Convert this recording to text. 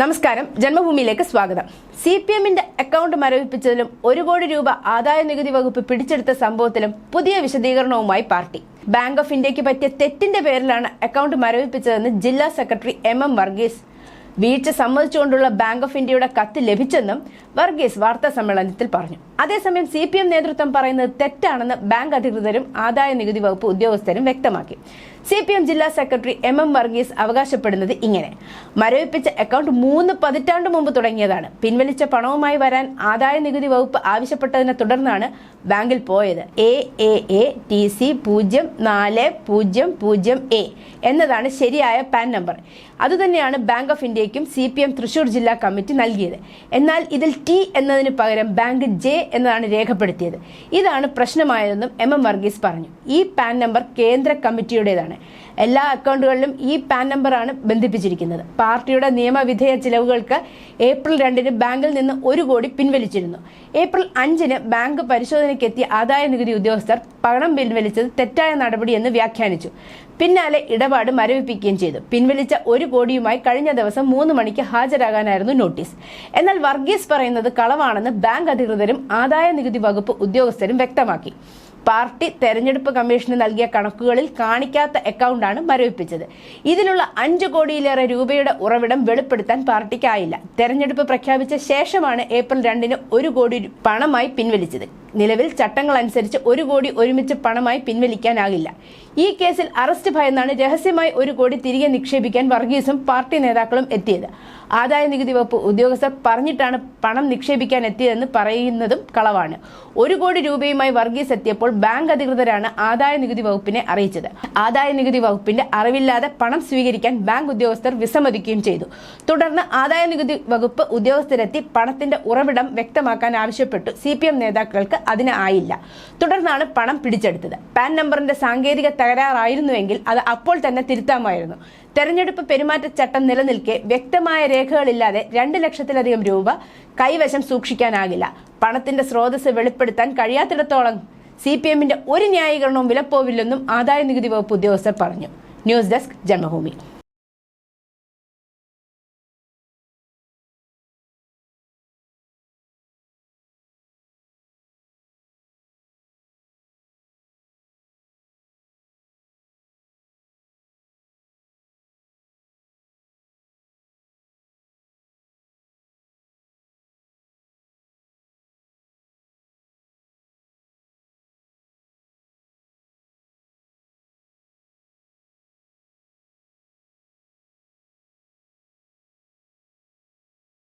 നമസ്കാരം, ജന്മഭൂമിയിലേക്ക് സ്വാഗതം. CPMന്റെ അക്കൗണ്ട് മരവിപ്പിച്ചതിലും 1 കോടി രൂപ ആദായ നികുതി വകുപ്പ് പിടിച്ചെടുത്ത സംഭവത്തിലും പുതിയ വിശദീകരണവുമായി പാർട്ടി. ബാങ്ക് ഓഫ് ഇന്ത്യക്ക് പറ്റിയ തെറ്റിന്റെ പേരിലാണ് അക്കൗണ്ട് മരവിപ്പിച്ചതെന്ന് ജില്ലാ സെക്രട്ടറി MM വർഗീസ് വീഴ്ച സമ്മതിച്ചുകൊണ്ടുള്ള ബാങ്ക് ഓഫ് ഇന്ത്യയുടെ കത്ത് ലഭിച്ചെന്നും വർഗീസ് വാർത്താ സമ്മേളനത്തിൽ പറഞ്ഞു. അതേസമയം CPM നേതൃത്വം പറയുന്നത് തെറ്റാണെന്ന് ബാങ്ക് അധികൃതരും ആദായ നികുതി വകുപ്പ് ഉദ്യോഗസ്ഥരും വ്യക്തമാക്കി. CPM ജില്ലാ സെക്രട്ടറി MM വർഗീസ് അവകാശപ്പെടുന്നത് ഇങ്ങനെ: മരവിപ്പിച്ച അക്കൗണ്ട് 3 പതിറ്റാണ്ട് മുമ്പ് തുടങ്ങിയതാണ്. പിൻവലിച്ച പണവുമായി വരാൻ ആദായ നികുതി വകുപ്പ് ആവശ്യപ്പെട്ടതിനെ തുടർന്നാണ് ബാങ്കിൽ പോയത്. AAATC 0400A എന്നതാണ് ശരിയായ പാൻ നമ്പർ. അതുതന്നെയാണ് ബാങ്ക് ഓഫ് ഇന്ത്യക്കും CPM തൃശൂർ ജില്ലാ കമ്മിറ്റി നൽകിയത്. എന്നാൽ ഇതിൽ T എന്നതിന് പകരം ബാങ്ക് J എന്നതാണ് രേഖപ്പെടുത്തിയത്. ഇതാണ് പ്രശ്നമായതെന്നും MM വർഗീസ് പറഞ്ഞു. ഈ പാൻ നമ്പർ കേന്ദ്ര കമ്മിറ്റിയുടേതാണ്. എല്ലാ അക്കൗണ്ടുകളിലും ഈ പാൻ നമ്പറാണ് ബന്ധിപ്പിച്ചിരിക്കുന്നത്. പാർട്ടിയുടെ നിയമവിധേയ ചിലവുകൾക്ക് ഏപ്രിൽ 2 ബാങ്കിൽ നിന്ന് 1 കോടി പിൻവലിച്ചിരുന്നു. ഏപ്രിൽ 5 ബാങ്ക് പരിശോധനയ്ക്കെത്തിയ ആദായ നികുതി ഉദ്യോഗസ്ഥർ പണം പിൻവലിച്ചത് തെറ്റായ നടപടിയെന്ന് വ്യാഖ്യാനിച്ചു. പിന്നാലെ ഇടപാട് മരവിപ്പിക്കുകയും ചെയ്തു. പിൻവലിച്ച 1 കോടിയുമായി കഴിഞ്ഞ ദിവസം 3 മണിക്ക് ഹാജരാകാനായിരുന്നു നോട്ടീസ്. എന്നാൽ വർഗീസ് പറയുന്നത് കളവാണെന്ന് ബാങ്ക് അധികൃതരും ആദായ നികുതി വകുപ്പ് ഉദ്യോഗസ്ഥരും വ്യക്തമാക്കി. പാർട്ടി തെരഞ്ഞെടുപ്പ് കമ്മീഷന് നൽകിയ കണക്കുകളിൽ കാണിക്കാത്ത അക്കൗണ്ടാണ് മരവിപ്പിച്ചത്. ഇതിലുള്ള 5 കോടിയിലേറെ രൂപയുടെ ഉറവിടം വെളിപ്പെടുത്താൻ പാർട്ടിക്കായില്ല. തെരഞ്ഞെടുപ്പ് പ്രഖ്യാപിച്ച ശേഷമാണ് ഏപ്രിൽ 2 1 കോടി പണമായി പിൻവലിച്ചത്. നിലവിൽ ചട്ടങ്ങൾ അനുസരിച്ച് 1 കോടി ഒരുമിച്ച് പണമായി പിൻവലിക്കാനാകില്ല. ഈ കേസിൽ അറസ്റ്റ് ഭയന്നാണ് രഹസ്യമായി 1 കോടി തിരികെ നിക്ഷേപിക്കാൻ വർഗീസും പാർട്ടി നേതാക്കളും എത്തിയത്. ആദായ നികുതി വകുപ്പ് ഉദ്യോഗസ്ഥർ പറഞ്ഞിട്ടാണ് പണം നിക്ഷേപിക്കാൻ എത്തിയതെന്ന് പറയുന്നതും കളവാണ്. 1 കോടി രൂപയുമായി വർഗീസ് എത്തിയപ്പോൾ ബാങ്ക് അധികൃതരാണ് ആദായ നികുതി വകുപ്പിനെ അറിയിച്ചത്. ആദായ നികുതി വകുപ്പിന്റെ അറിവില്ലാതെ പണം സ്വീകരിക്കാൻ ബാങ്ക് ഉദ്യോഗസ്ഥർ വിസമ്മതിക്കുകയും ചെയ്തു. തുടർന്ന് ആദായ നികുതി വകുപ്പ് ഉദ്യോഗസ്ഥരെത്തി പണത്തിന്റെ ഉറവിടം വ്യക്തമാക്കാൻ ആവശ്യപ്പെട്ടു. CPM നേതാക്കൾക്ക് അതിന് ആയില്ല. തുടർന്നാണ് പണം പിടിച്ചെടുത്തത്. പാൻ നമ്പറിന്റെ സാങ്കേതിക തകരാറായിരുന്നുവെങ്കിൽ അത് അപ്പോൾ തന്നെ തിരുത്താമായിരുന്നു. തെരഞ്ഞെടുപ്പ് പെരുമാറ്റച്ചട്ടം നിലനിൽക്കെ വ്യക്തമായ രേഖകളില്ലാതെ 2 ലക്ഷത്തിലധികം രൂപ കൈവശം സൂക്ഷിക്കാനാകില്ല. പണത്തിന്റെ സ്രോതസ് വെളിപ്പെടുത്താൻ കഴിയാത്തിടത്തോളം CPMന്റെ ഒരു ന്യായീകരണവും വിലപ്പോവില്ലെന്നും ആദായ നികുതി വകുപ്പ് ഉദ്യോഗസ്ഥർ പറഞ്ഞു. News desk, Janmabhumi.